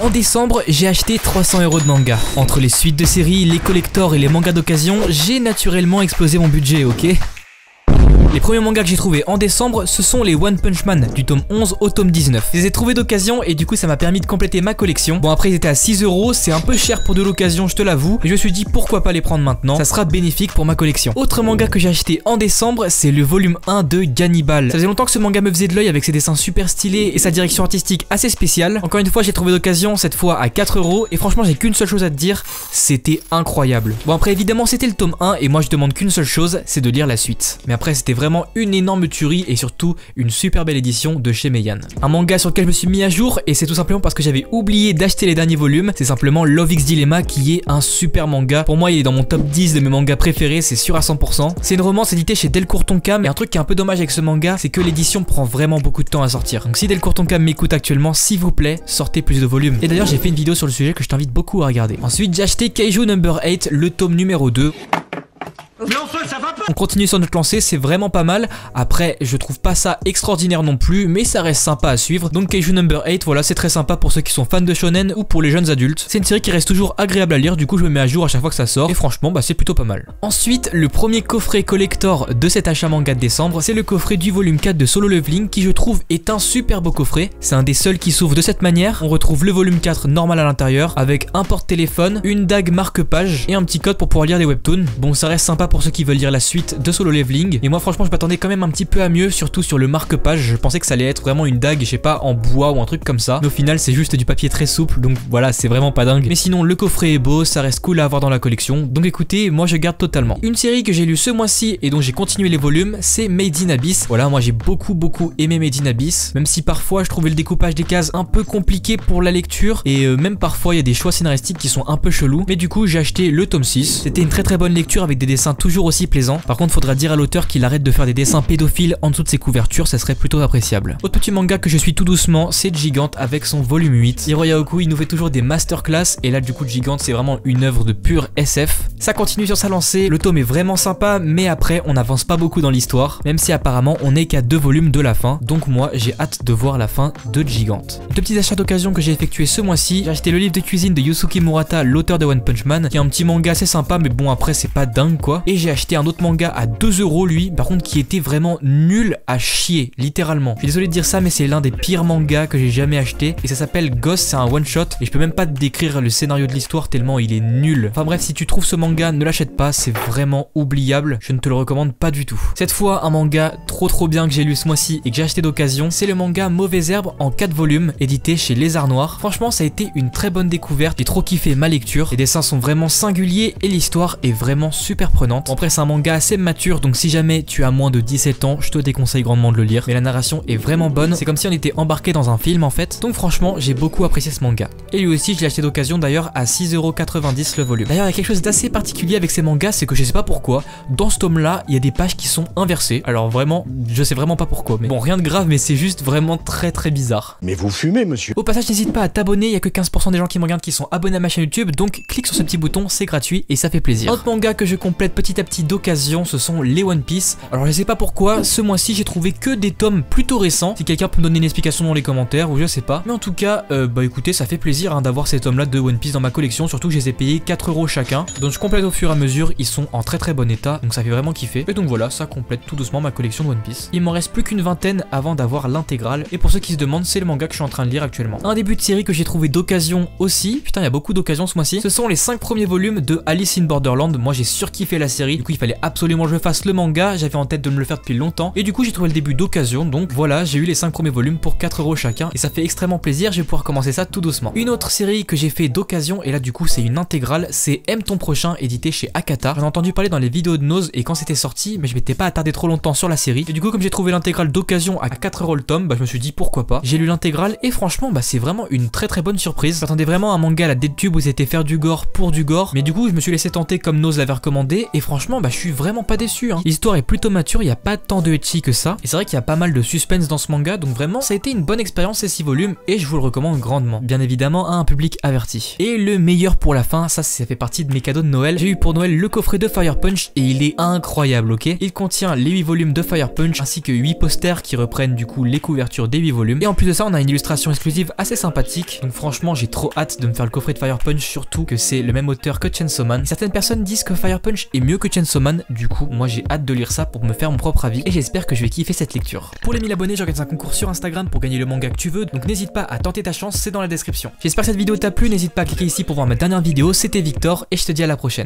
En décembre, j'ai acheté 300 € de manga. Entre les suites de séries, les collectors et les mangas d'occasion, j'ai naturellement explosé mon budget, ok? Les premiers mangas que j'ai trouvés en décembre, ce sont les One Punch Man du tome 11 au tome 19. Je les ai trouvés d'occasion et du coup ça m'a permis de compléter ma collection. Bon après ils étaient à 6 €, c'est un peu cher pour de l'occasion, je te l'avoue. Mais je me suis dit pourquoi pas les prendre maintenant, ça sera bénéfique pour ma collection. Autre manga que j'ai acheté en décembre, c'est le volume 1 de Gannibal. Ça faisait longtemps que ce manga me faisait de l'œil avec ses dessins super stylés et sa direction artistique assez spéciale. Encore une fois j'ai trouvé d'occasion, cette fois à 4 € et franchement j'ai qu'une seule chose à te dire, c'était incroyable. Bon après évidemment c'était le tome 1 et moi je demande qu'une seule chose, c'est de lire la suite. Mais après c'était vraiment une énorme tuerie et surtout une super belle édition de chez Meian. Un manga sur lequel je me suis mis à jour et c'est tout simplement parce que j'avais oublié d'acheter les derniers volumes. C'est simplement Love X Dilemma qui est un super manga. Pour moi il est dans mon top 10 de mes mangas préférés, c'est sûr à 100%. C'est une romance éditée chez Delcourt Tonkam et un truc qui est un peu dommage avec ce manga, c'est que l'édition prend vraiment beaucoup de temps à sortir. Donc si Delcourt Tonkam m'écoute actuellement, s'il vous plaît, sortez plus de volumes. Et d'ailleurs j'ai fait une vidéo sur le sujet que je t'invite beaucoup à regarder. Ensuite j'ai acheté Kaiju Number 8, le tome numéro 2. Mais enfin, ça va pas. On continue sur notre lancée, c'est vraiment pas mal. Après, je trouve pas ça extraordinaire non plus, mais ça reste sympa à suivre. Donc Kaiju Number 8, voilà, c'est très sympa pour ceux qui sont fans de shonen ou pour les jeunes adultes. C'est une série qui reste toujours agréable à lire, du coup je me mets à jour à chaque fois que ça sort. Et franchement, bah c'est plutôt pas mal. Ensuite, le premier coffret collector de cet achat manga de décembre, c'est le coffret du volume 4 de Solo Leveling, qui je trouve est un super beau coffret. C'est un des seuls qui s'ouvre de cette manière. On retrouve le volume 4 normal à l'intérieur, avec un porte-téléphone, une dague marque-page et un petit code pour pouvoir lire des webtoons. Bon, ça reste sympa pour ceux qui veulent lire la suite de Solo Leveling. Et moi franchement je m'attendais quand même un petit peu à mieux, surtout sur le marque-page. Je pensais que ça allait être vraiment une dague, je sais pas, en bois ou un truc comme ça. Mais au final c'est juste du papier très souple, donc voilà, c'est vraiment pas dingue. Mais sinon le coffret est beau, ça reste cool à avoir dans la collection. Donc écoutez, moi je garde totalement. Une série que j'ai lue ce mois-ci et dont j'ai continué les volumes, c'est Made in Abyss. Voilà, moi j'ai beaucoup aimé Made in Abyss, même si parfois je trouvais le découpage des cases un peu compliqué pour la lecture et même parfois il y a des choix scénaristiques qui sont un peu chelous. Mais du coup j'ai acheté le tome 6. C'était une très bonne lecture avec des dessins toujours aussi plaisants. Par contre faudra dire à l'auteur qu'il arrête de faire des dessins pédophiles en dessous de ses couvertures, ça serait plutôt appréciable. Autre petit manga que je suis tout doucement, c'est Gigante avec son volume 8. Hiroya Oku il nous fait toujours des masterclass et là du coup Gigante c'est vraiment une œuvre de pure SF. Ça continue sur sa lancée, le tome est vraiment sympa mais après on n'avance pas beaucoup dans l'histoire, même si apparemment on n'est qu'à 2 volumes de la fin, donc moi j'ai hâte de voir la fin de Gigante. Deux petits achats d'occasion que j'ai effectué ce mois-ci, j'ai acheté le livre de cuisine de Yusuke Murata, l'auteur de One Punch Man, qui est un petit manga assez sympa mais bon après c'est pas dingue quoi. Et j'ai acheté un autre manga à 2 € lui, par contre qui était vraiment nul à chier, littéralement. Je suis désolé de dire ça mais c'est l'un des pires mangas que j'ai jamais acheté et ça s'appelle Ghost, c'est un one shot et je peux même pas te décrire le scénario de l'histoire tellement il est nul. Enfin bref, si tu trouves ce manga, ne l'achète pas, c'est vraiment oubliable, je ne te le recommande pas du tout. Cette fois un manga trop bien que j'ai lu ce mois-ci et que j'ai acheté d'occasion, c'est le manga Mauvaise Herbe en 4 volumes, édité chez Lézard Noir. Franchement ça a été une très bonne découverte, j'ai trop kiffé ma lecture, les dessins sont vraiment singuliers et l'histoire est vraiment super prenante. Bon, après c'est un manga assez mature donc si jamais tu as moins de 17 ans, je te déconseille grandement de le lire, mais la narration est vraiment bonne, c'est comme si on était embarqué dans un film en fait, donc franchement j'ai beaucoup apprécié ce manga. Et lui aussi je l'ai acheté d'occasion d'ailleurs à 6,90 € le volume. D'ailleurs il y a quelque chose d'assez particulier avec ces mangas, c'est que je sais pas pourquoi, dans ce tome là il y a des pages qui sont inversées, alors vraiment je sais vraiment pas pourquoi, mais bon rien de grave mais c'est juste vraiment très bizarre. Mais vous fumez monsieur. Au passage n'hésite pas à t'abonner, il y a que 15% des gens qui me regardent qui sont abonnés à ma chaîne YouTube, donc clique sur ce petit bouton, c'est gratuit et ça fait plaisir. Autre manga que je complète petit à petit d'occasion, ce sont les One Piece. Alors je sais pas pourquoi, ce mois-ci j'ai trouvé que des tomes plutôt récents, si quelqu'un peut me donner une explication dans les commentaires ou je sais pas, mais en tout cas bah écoutez ça fait plaisir d'avoir ces tomes là de One Piece dans ma collection, surtout que je les ai payés 4 € chacun, donc je complète au fur et à mesure, ils sont en très bon état, donc ça fait vraiment kiffer, et donc voilà, ça complète tout doucement ma collection de One Piece. Il m'en reste plus qu'une vingtaine avant d'avoir l'intégrale, et pour ceux qui se demandent, c'est le manga que je suis en train de lire actuellement. Un début de série que j'ai trouvé d'occasion aussi, putain il y a beaucoup d'occasions ce mois-ci, ce sont les 5 premiers volumes de Alice in Borderland. Moi j'ai surkiffé la série, du coup il fallait absolument que je fasse le manga, j'avais en tête de me le faire depuis longtemps, et du coup j'ai trouvé le début d'occasion, donc voilà, j'ai eu les 5 premiers volumes pour 4 € chacun, et ça fait extrêmement plaisir, je vais pouvoir commencer ça tout doucement. Une autre série que j'ai fait d'occasion, et là du coup c'est une intégrale, c'est Aime ton prochain, édité chez Akata. J'en ai entendu parler dans les vidéos de Nose et quand c'était sorti, mais je m'étais pas attardé trop longtemps sur la série, et du coup comme j'ai trouvé l'intégrale d'occasion à 4 € le tome, bah je me suis dit pourquoi pas. J'ai lu l'intégrale et franchement bah c'est vraiment une très bonne surprise. J'attendais vraiment un manga à la DeadTube où c'était faire du gore pour du gore, mais du coup je me suis laissé tenter comme Nose l'avait recommandé, et franchement bah je suis vraiment vraiment pas déçu, hein. L'histoire est plutôt mature, il n'y a pas tant de ecchi que ça. Et c'est vrai qu'il y a pas mal de suspense dans ce manga, donc vraiment ça a été une bonne expérience ces 6 volumes et je vous le recommande grandement. Bien évidemment à un public averti. Et le meilleur pour la fin, ça fait partie de mes cadeaux de Noël. J'ai eu pour Noël le coffret de Fire Punch et il est incroyable, ok. Il contient les 8 volumes de Fire Punch ainsi que 8 posters qui reprennent du coup les couvertures des 8 volumes. Et en plus de ça, on a une illustration exclusive assez sympathique. Donc franchement, j'ai trop hâte de me faire le coffret de Fire Punch, surtout que c'est le même auteur que Chainsaw Man. Certaines personnes disent que Fire Punch est mieux que Chainsaw Man, du coup, moi j'ai hâte de lire ça pour me faire mon propre avis et j'espère que je vais kiffer cette lecture. Pour les 1000 abonnés, j'organise un concours sur Instagram pour gagner le manga que tu veux, donc n'hésite pas à tenter ta chance, c'est dans la description. J'espère que cette vidéo t'a plu, n'hésite pas à cliquer ici pour voir ma dernière vidéo, c'était Victor et je te dis à la prochaine.